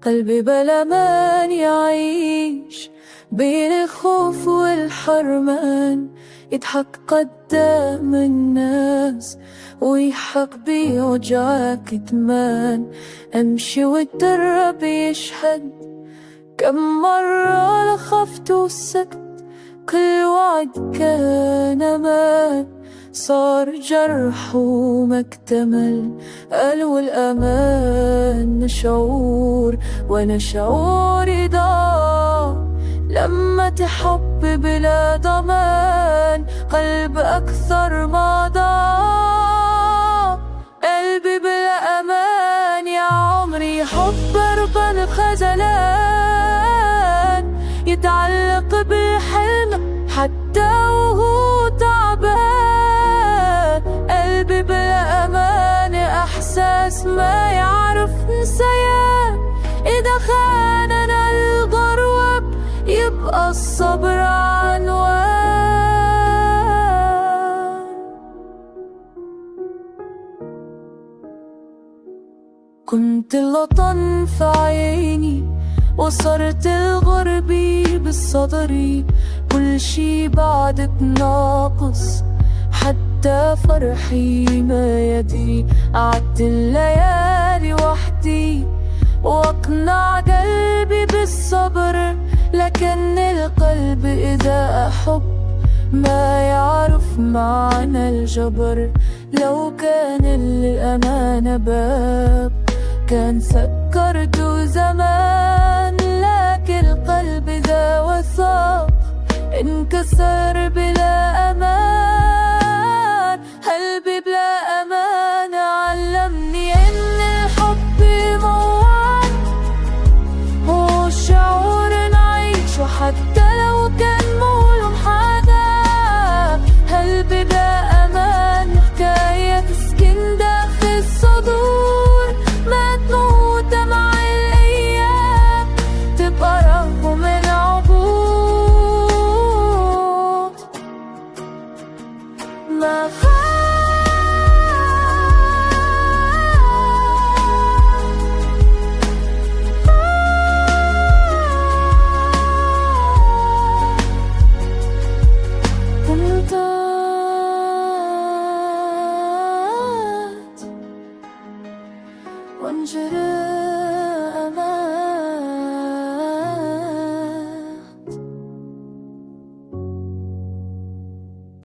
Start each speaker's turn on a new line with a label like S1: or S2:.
S1: قلبي بلا مان يعيش بين الخوف والحرمان، يضحك قدام الناس ويحق بيوجع كتمان. أمشي والدرب يشهد كم مرة لخفت وسكت، كل وعد كان أمان صار جرح وما اكتمل. قالوا الأمان شعور وأنا شعوري ضاع لما تحب بلا ضمان، قلب أكثر ما ضاع. قلبي بلا أمان يا عمري، حب ربنا خزلان يتعلق بالحلم حتى وهو تعبان. قلبي بلا أمان إحساس ما يعرف نسيان، إذا خاننا الغروب يبقى الصبر عنوان. كنت الوطن في عيني وصرت الغربي بالصدري، كل شي بعد بناقص حتى فرحي ما يدري. قعدت الليالي وحدي واقنع قلبي بالصبر، لكن القلب إذا أحب ما يعرف معنى الجبر. لو كان للأمانة باب كان سكرته زمان، لكن القلب ذا وثاق انكسر بلا أمان.